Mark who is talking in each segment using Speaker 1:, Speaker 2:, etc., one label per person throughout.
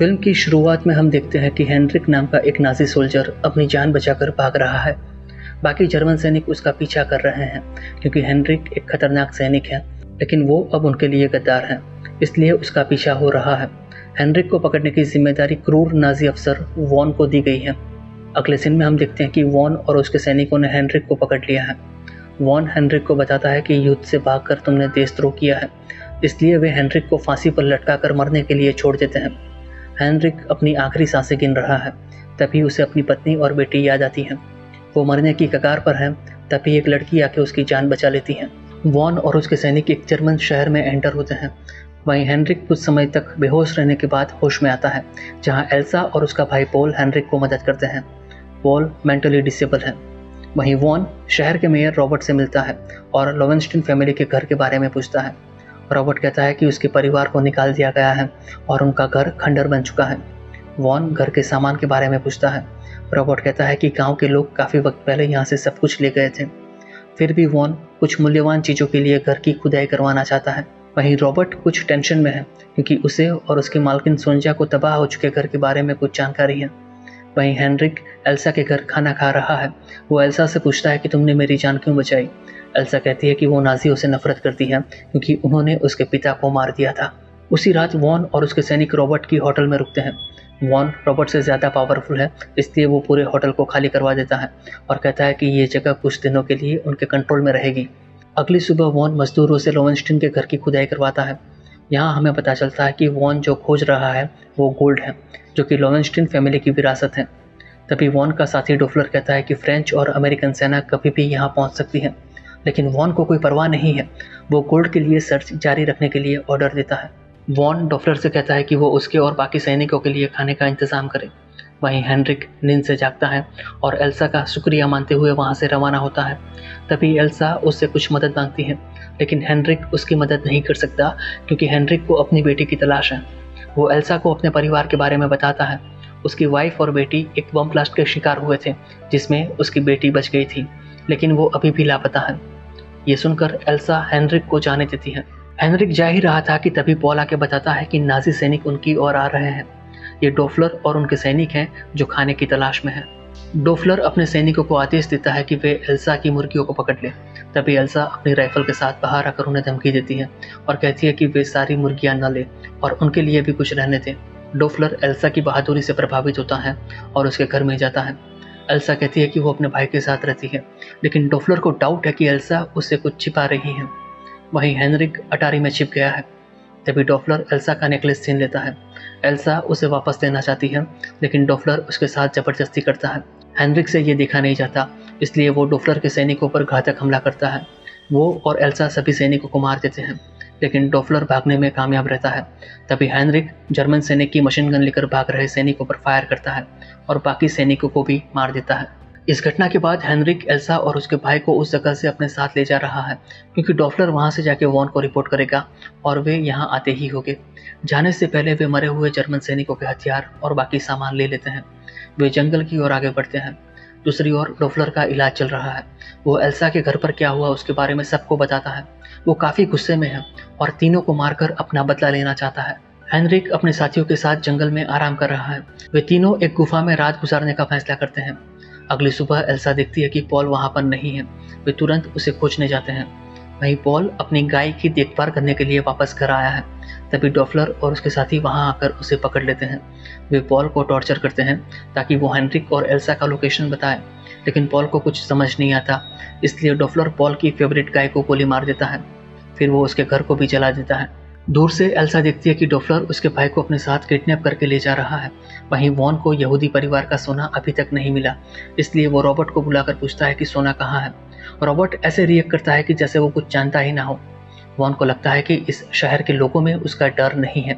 Speaker 1: Film की शुरुआत में हम देखते हैं कि हेनरिक नाम का एक नाज़ी सोल्जर अपनी जान बचाकर भाग रहा है। बाकी जर्मन सैनिक उसका पीछा कर रहे हैं क्योंकि हेनरिक एक खतरनाक सैनिक है, लेकिन वो अब उनके लिए गद्दार हैं, इसलिए उसका पीछा हो रहा है। हेनरिक को पकड़ने की जिम्मेदारी क्रूर नाज़ी अफसर वॉन को दी गई है। अगले सीन में हम देखते हैं कि वॉन और उसके सैनिकों ने हेनरिक को पकड़ लिया है। वॉन हेनरिक को बताता है कि युद्ध से भागकर तुमने देशद्रोह किया है, इसलिए वे हेनरिक को फांसी पर लटकाकर मरने के लिए छोड़ देते हैं। हेनरिक अपनी आखिरी सांसें गिन रहा है, तभी उसे अपनी पत्नी और बेटी याद आती हैं। वो मरने की कगार पर है, तभी एक लड़की आके उसकी जान बचा लेती है। वॉन और उसके सैनिक एक जर्मन शहर में एंटर होते हैं। वहीं हेनरिक कुछ समय तक बेहोश रहने के बाद होश में आता है, जहां एल्सा और उसका भाई पॉल हेनरिक को मदद करते हैं। पॉल मेंटली डिसेबल है। वहीं वॉन शहर के मेयर रॉबर्ट से मिलता है और लोवेंस्टीन फैमिली के घर के बारे में पूछता है। रॉबर्ट कहता है कि उसके परिवार को निकाल दिया गया है और उनका घर खंडर बन चुका है। वॉन घर के सामान के बारे में पूछता है। रॉबर्ट कहता है कि गांव के लोग काफ़ी वक्त पहले यहाँ से सब कुछ ले गए थे। फिर भी वॉन कुछ मूल्यवान चीज़ों के लिए घर की खुदाई करवाना चाहता है। वहीं रॉबर्ट कुछ टेंशन में है क्योंकि उसे और उसकी मालकिन सोनिया को तबाह हो चुके घर के बारे में कुछ जानकारी है। वहीं हेनरिक एल्सा के घर खाना खा रहा है। वो एल्सा से पूछता है कि तुमने मेरी जान क्यों बचाई। एल्सा कहती है कि वो नाज़ियों से नफरत करती है क्योंकि उन्होंने उसके पिता को मार दिया था। उसी रात वॉन और उसके सैनिक रॉबर्ट की होटल में रुकते हैं। वॉन रॉबर्ट से ज़्यादा पावरफुल है, इसलिए वो पूरे होटल को खाली करवा देता है और कहता है कि ये जगह कुछ दिनों के लिए उनके कंट्रोल में रहेगी। अगली सुबह वॉन मजदूरों से लोवेंस्टीन के घर की खुदाई करवाता है। यहाँ हमें पता चलता है कि वॉन जो खोज रहा है वो गोल्ड है, जो कि लोवेंस्टीन फैमिली की विरासत है। तभी वॉन का साथी डोफलर कहता है कि फ्रेंच और अमेरिकन सेना कभी भी यहाँ पहुँच सकती है, लेकिन वॉन को कोई परवाह नहीं है। वो गोल्ड के लिए सर्च जारी रखने के लिए ऑर्डर देता है। वॉन डोफलर से कहता है कि वो उसके और बाकी सैनिकों के लिए खाने का इंतजाम करे। वहीं हेनरिक नींद से जागता है और एल्सा का शुक्रिया मानते हुए वहाँ से रवाना होता है। तभी एल्सा उससे कुछ मदद मांगती है, लेकिन हेनरिक उसकी मदद नहीं कर सकता क्योंकि हेनरिक को अपनी बेटी की तलाश है। वो एल्सा को अपने परिवार के बारे में बताता है। उसकी वाइफ और बेटी एक बम ब्लास्ट के शिकार हुए थे, जिसमें उसकी बेटी बच गई थी, लेकिन वो अभी भी लापता है। ये सुनकर एल्सा हेनरिक को जाने देती है। हेनरिक जा ही रहा था कि तभी पॉल आके बताता है कि नाज़ी सैनिक उनकी ओर आ रहे हैं। ये डोफलर और उनके सैनिक हैं जो खाने की तलाश में हैं। डोफलर अपने सैनिकों को आदेश देता है कि वे एल्सा की मुर्गियों को पकड़ लें। तभी एल्सा अपनी राइफल के साथ बाहर आकर उन्हें धमकी देती है और कहती है कि वे सारी मुर्गियां न लें और उनके लिए भी कुछ रहने दें। डोफलर एल्सा की बहादुरी से प्रभावित होता है और उसके घर में जाता है। एल्सा कहती है कि वो अपने भाई के साथ रहती है, लेकिन डोफलर को डाउट है कि एल्सा उससे कुछ छिपा रही है। वहीं हेनरिक अटारी में छिप गया है। तभी डोफलर एल्सा का नेकलेस छीन लेता है। एल्सा उसे वापस देना चाहती है, लेकिन डोफलर उसके साथ जबरदस्ती करता है। हेनरिक से ये देखा नहीं जाता, इसलिए वो डोफलर के सैनिकों पर घातक हमला करता है। वो और एल्सा सभी सैनिकों को मार देते हैं, लेकिन डोफलर भागने में कामयाब रहता है। तभी हेनरिक जर्मन सैनिक की मशीन गन लेकर भाग रहे सैनिकों पर फायर करता है और बाकी सैनिकों को भी मार देता है। इस घटना के बाद हेनरिक एल्सा और उसके भाई को उस जगह से अपने साथ ले जा रहा है क्योंकि डोफलर वहां से जाके वॉन को रिपोर्ट करेगा और वे यहाँ आते ही होंगे। जाने से पहले वे मरे हुए जर्मन सैनिकों के हथियार और बाकी सामान ले लेते हैं। वे जंगल की ओर आगे बढ़ते हैं। दूसरी ओर डोफलर का इलाज चल रहा है। वो एल्सा के घर पर क्या हुआ उसके बारे में सबको बताता है। वो काफ़ी गुस्से में है और तीनों को मारकर अपना बदला लेना चाहता है। हेनरिक अपने साथियों के साथ जंगल में आराम कर रहा है। वे तीनों एक गुफा में रात गुजारने का फैसला करते हैं। अगली सुबह एल्सा देखती है कि पॉल वहाँ पर नहीं है। वे तुरंत उसे खोजने जाते हैं। वहीं पॉल अपनी गाय की देखभाल करने के लिए वापस घर आया है। तभी डोफलर और उसके साथी वहाँ आकर उसे पकड़ लेते हैं। वे पॉल को टॉर्चर करते हैं ताकि वो हेनरिक और एल्सा का लोकेशन बताए, लेकिन पॉल को कुछ समझ नहीं आता, इसलिए डोफलर पॉल की फेवरेट गाय को गोली मार देता है। फिर वो उसके घर को भी जला देता है। दूर से एल्सा देखती है कि डोफलर उसके भाई को अपने साथ किडनैप करके ले जा रहा है। वहीं वॉन को यहूदी परिवार का सोना अभी तक नहीं मिला, इसलिए वो रॉबर्ट को बुलाकर पूछता है कि सोना कहाँ है। रॉबर्ट ऐसे रिएक्ट करता है कि जैसे वो कुछ जानता ही ना हो। वॉन को लगता है कि इस शहर के लोगों में उसका डर नहीं है,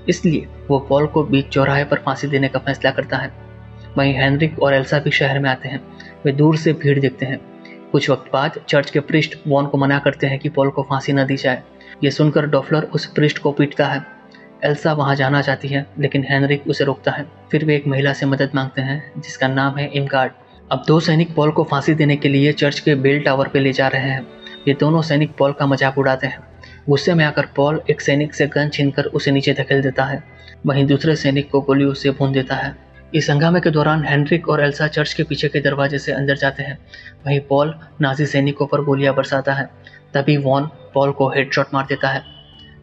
Speaker 1: इसलिए वो पॉल को बीच चौराहे पर फांसी देने का फैसला करता है। वहीं हेनरिक और एल्सा भी शहर में आते हैं। वे दूर से भीड़ देखते हैं। कुछ वक्त बाद चर्च के प्रीस्ट वॉन को मना करते हैं कि पॉल को फांसी न दी जाए। ये सुनकर डोफलर उस प्रीस्ट को पीटता है। एल्सा वहां जाना चाहती है, लेकिन हेनरिक उसे रोकता है। फिर वे एक महिला से मदद मांगते हैं जिसका नाम है इमगार्ड। अब दो सैनिक पॉल को फांसी देने के लिए चर्च के बेल टावर पे ले जा रहे हैं। ये दोनों सैनिक पॉल का मजाक उड़ाते हैं। गुस्से में आकर पॉल एक सैनिक से गन छीनकर उसे नीचे धकेल देता है। वहीं दूसरे सैनिक को गोलियों से भून देता है। इस हंगामे के दौरान हेनरिक और एल्सा चर्च के पीछे के दरवाजे से अंदर जाते हैं। वहीं पॉल नाजी सैनिकों पर गोलियां बरसाता है। तभी वॉन पॉल को हेडशॉट मार देता है।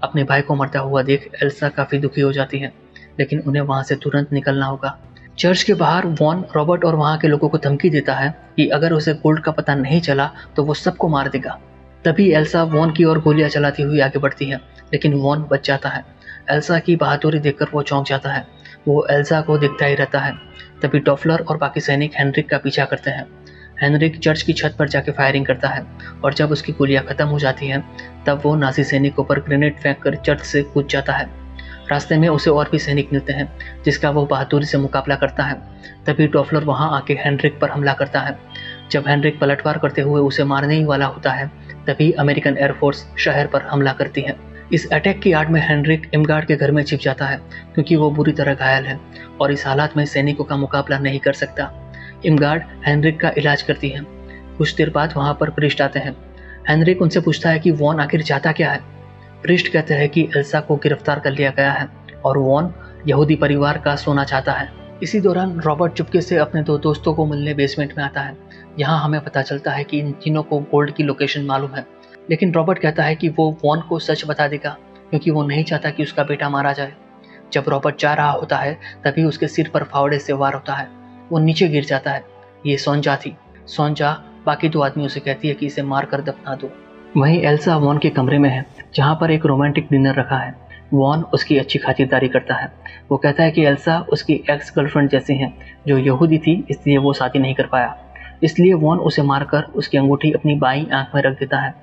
Speaker 1: अपने भाई को मरता हुआ देख एल्सा काफ़ी दुखी हो जाती है, लेकिन उन्हें वहाँ से तुरंत निकलना होगा। चर्च के बाहर वॉन रॉबर्ट और वहाँ के लोगों को धमकी देता है कि अगर उसे गोल्ड का पता नहीं चला तो वो सबको मार देगा। तभी एल्सा वॉन की ओर गोलियां चलाती हुई आगे बढ़ती है, लेकिन वॉन बच जाता है। एल्सा की बहादुरी देखकर वो चौंक जाता है। वो एल्सा को देखता ही रहता है। तभी डॉफलर और बाकी सैनिक हेनरिक का पीछा करते हैं। हेनरिक चर्च की छत पर जाके फायरिंग करता है और जब उसकी गोलियां खत्म हो जाती हैं तब वो नाजी सैनिकों पर ग्रेनेड फेंककर चर्च से कूद जाता है। रास्ते में उसे और भी सैनिक मिलते हैं जिसका वो बहादुरी से मुकाबला करता है। तभी डॉफलर वहां आके हेनरिक पर हमला करता है। जब हेनरिक पलटवार करते हुए उसे मारने ही वाला होता है तभी अमेरिकन एयरफोर्स शहर पर हमला करती है। इस अटैक की आड़ में हेनरिक इमगार्ड के घर में छिप जाता है क्योंकि वो बुरी तरह घायल है और इस हालात में सैनिकों का मुकाबला नहीं कर सकता। इमगार्ड हेनरिक का इलाज करती है। कुछ देर बाद वहाँ पर प्रिस्ट आते हैं। हेनरिक उनसे पूछता है कि वॉन आखिर चाहता क्या है। प्रिस्ट कहते हैं कि एल्सा को गिरफ्तार कर लिया गया है और वॉन यहूदी परिवार का सोना चाहता है। इसी दौरान रॉबर्ट चुपके से अपने दो दोस्तों को मिलने बेसमेंट में आता है। यहाँ हमें पता चलता है कि इन तीनों को गोल्ड की लोकेशन मालूम है, लेकिन रॉबर्ट कहता है कि वो वॉन को सच बता देगा क्योंकि वो नहीं चाहता कि उसका बेटा मारा जाए। जब रॉबर्ट जा रहा होता है तभी उसके सिर पर फावड़े से वार होता है। वो नीचे गिर जाता है। ये सोंजा थी। सोंजा बाकी दो आदमियों से कहती है कि इसे मार कर दफना दो। वहीं एल्सा वॉन के कमरे में है जहाँ पर एक रोमांटिक डिनर रखा है। वॉन उसकी अच्छी खातिरदारी करता है। वो कहता है कि एल्सा उसकी एक्स गर्लफ्रेंड जैसी है जो यहूदी थी, इसलिए वो शादी नहीं कर पाया। इसलिए वॉन उसे मारकर उसकी अंगूठी अपनी बाईं आंख में रख देता है।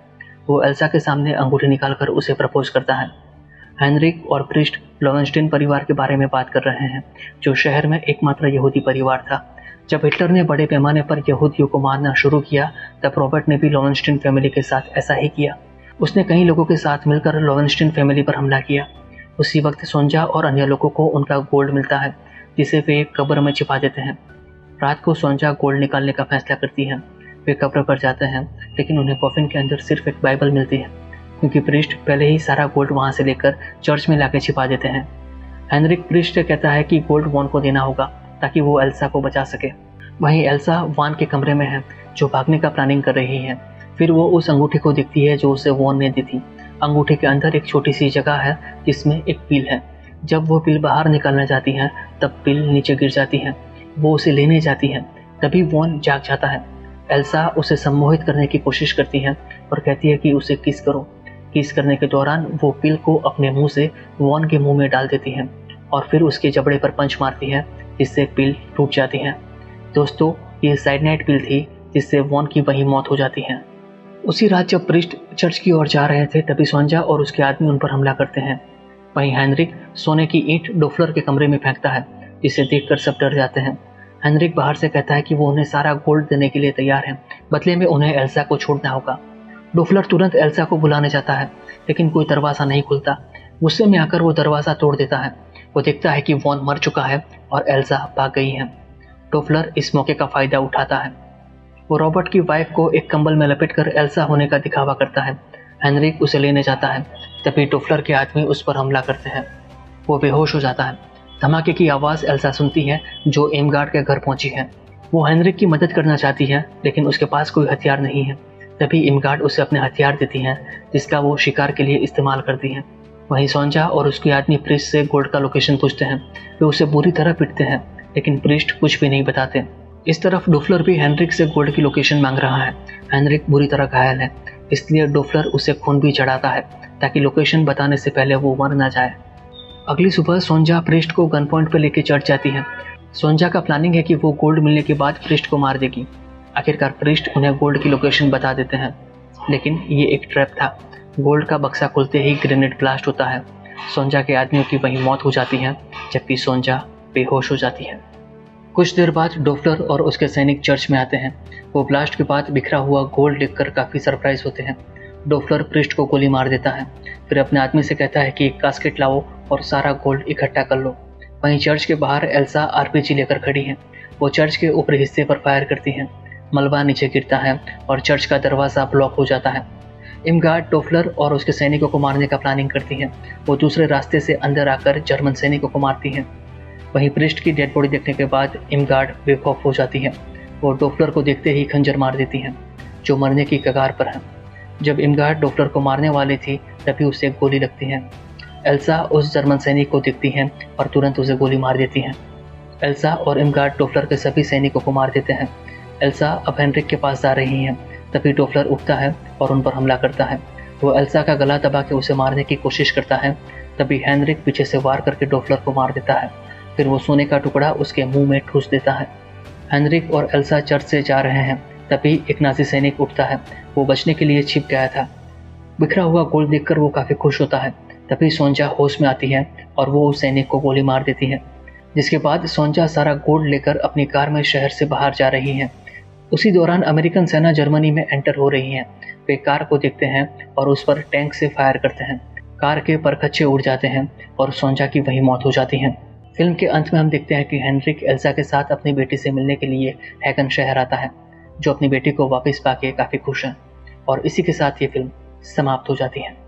Speaker 1: वो एल्सा के सामने अंगूठी निकालकर उसे प्रपोज करता है। हेनरिक और प्रिस्ट लोवेंस्टीन परिवार के बारे में बात कर रहे हैं जो शहर में एकमात्र यहूदी परिवार था। जब हिटलर ने बड़े पैमाने पर यहूदियों को मारना शुरू किया तब रॉबर्ट ने भी लोवेंस्टीन फैमिली के साथ ऐसा ही किया। उसने कई लोगों के साथ मिलकर लोवेंस्टीन फैमिली पर हमला किया। उसी वक्त सोंजा और अन्य लोगों को उनका गोल्ड मिलता है जिसे वे एक कब्र में छिपा देते हैं। रात को सोंजा गोल्ड निकालने का फैसला करती है। वे कब्र पर जाते हैं लेकिन उन्हें कॉफिन के अंदर सिर्फ एक बाइबल मिलती है क्योंकि प्रिस्ट पहले ही सारा गोल्ड वहां से लेकर चर्च में लाके छिपा देते हैं। हेनरिक प्रिस्ट से कहता है कि गोल्ड वॉन को देना होगा ताकि वो एल्सा को बचा सके। वहीं एल्सा वॉन के कमरे में है जो भागने का प्लानिंग कर रही है। फिर वो उस अंगूठी को देखती है जो उसे वॉन ने दी थी। अंगूठी के अंदर एक छोटी सी जगह है जिसमें एक पिल है। जब वो पिल बाहर निकालना चाहती है तब पिल नीचे गिर जाती है। वो उसे लेने जाती है तभी वॉन जाग जाता है। एल्सा उसे सम्मोहित करने की कोशिश करती है और कहती है कि उसे किस करो। किस करने के दौरान वो पिल को अपने मुंह से वॉन के मुंह में डाल देती है और फिर उसके जबड़े पर पंच मारती है जिससे पिल टूट जाती है। दोस्तों, ये साइनाइड पिल थी जिससे वॉन की वही मौत हो जाती है। उसी रात जब प्रिस्ट चर्च की ओर जा रहे थे तभी सोंजा और उसके आदमी उन पर हमला करते हैं। वहीं हेनरिक सोने की ईंट डॉफलर के कमरे में फेंकता है जिसे देखकर सब डर जाते हैं। हेनरिक बाहर से कहता है कि वो उन्हें सारा गोल्ड देने के लिए तैयार है, बदले में उन्हें एल्सा को छोड़ना होगा। डॉफलर तुरंत एल्सा को बुलाने जाता है लेकिन कोई दरवाज़ा नहीं खुलता। गुस्से में आकर वो दरवाज़ा तोड़ देता है। वो देखता है कि वॉन मर चुका है और एल्सा भाग गई है। डॉफलर इस मौके का फ़ायदा उठाता है। वो रॉबर्ट की वाइफ को एक कंबल में लपेटकर एल्सा होने का दिखावा करता है। हेनरिक उसे लेने जाता है तभी डॉफलर के आदमी उस पर हमला करते हैं। वो बेहोश हो जाता है। धमाके की आवाज़ एल्सा सुनती है जो इमगार्ड के घर पहुंची है। वो हेनरिक की मदद करना चाहती है लेकिन उसके पास कोई हथियार नहीं है। तभी इमगार्ड उसे अपने हथियार देती हैं जिसका वो शिकार के लिए इस्तेमाल करती हैं। वहीं सोंजा और उसके आदमी प्रिस्ट से गोल्ड का लोकेशन पूछते हैं। वे उसे बुरी तरह पिटते हैं लेकिन प्रिस्ट कुछ भी नहीं बताते। इस तरफ डॉफलर भी हेनरिक से गोल्ड की लोकेशन मांग रहा है। हेनरिक बुरी तरह घायल है, इसलिए डॉफलर उसे खून भी चढ़ाता है ताकि लोकेशन बताने से पहले वो मर ना जाए। अगली सुबह सोंजा प्रिस्ट को गन पॉइंट पर लेकर चढ़ जाती है। सोंजा का प्लानिंग है कि वो गोल्ड मिलने के बाद प्रिस्ट को मार देगी। आखिरकार प्रिस्ट उन्हें गोल्ड की लोकेशन बता देते हैं, लेकिन ये एक ट्रैप था। गोल्ड का बक्सा खुलते ही ग्रेनेड ब्लास्ट होता है। सोंजा के आदमियों की वहीं मौत हो जाती है जबकि सोंजा बेहोश हो जाती है। कुछ देर बाद डॉफलर और उसके सैनिक चर्च में आते हैं। वो ब्लास्ट के बाद बिखरा हुआ गोल्ड देखकर काफ़ी सरप्राइज होते हैं। डॉफलर प्रिस्ट को गोली मार देता है, फिर अपने आदमी से कहता है कि एक कास्केट लाओ और सारा गोल्ड इकट्ठा कर लो। वहीं चर्च के बाहर एल्सा आरपीजी लेकर खड़ी है। वो चर्च के ऊपरी हिस्से पर फायर करती है। मलबा नीचे गिरता है और चर्च का दरवाज़ा ब्लॉक हो जाता है। इमगार्ड टोफलर और उसके सैनिकों को मारने का प्लानिंग करती हैं। वो दूसरे रास्ते से अंदर आकर जर्मन सैनिकों को मारती हैं। वहीं प्रिस्ट की डेड बॉडी देखने के बाद इमगार्ड बेखौफ हो जाती है। वो डोपलर को देखते ही खंजर मार देती हैं, जो मरने की कगार पर है। जब इमगार्ड डोपलर को मारने वाली थी तभी उसे एक गोली लगती है। एल्सा उस जर्मन सैनिक को देखती हैं और तुरंत उसे गोली मार देती हैं। एल्सा और इमगार्ड डोपलर के सभी सैनिकों को मार देते हैं। एल्सा अब हेनरिक के पास जा रही हैं, तभी डोपलर उठता है और उन पर हमला करता है। वो एल्सा का गला दबा के उसे मारने की कोशिश करता है, तभी हेनरिक पीछे से वार करके डोपलर को मार देता है। फिर वो सोने का टुकड़ा उसके मुंह में ठूस देता है। हेनरिक और एल्सा चर्च से जा रहे हैं, तभी एक नाजी सैनिक उठता है। वो बचने के लिए छिप गया था। बिखरा हुआ गोल्ड देखकर वो काफ़ी खुश होता है। तभी सोंजा होश में आती है और वो उस सैनिक को गोली मार देती है, जिसके बाद सोंजा सारा गोल्ड लेकर अपनी कार में शहर से बाहर जा रही है। उसी दौरान अमेरिकन सेना जर्मनी में एंटर हो रही है। वे कार को देखते हैं और उस पर टैंक से फायर करते हैं। कार के परखच्चे उड़ जाते हैं और सोंजा की वही मौत हो जाती है। फिल्म के अंत में हम देखते हैं कि हेनरिक एल्सा के साथ अपनी बेटी से मिलने के लिए हैगन शहर आता है, जो अपनी बेटी को वापस पाके काफ़ी खुश है। और इसी के साथ ये फिल्म समाप्त हो जाती है।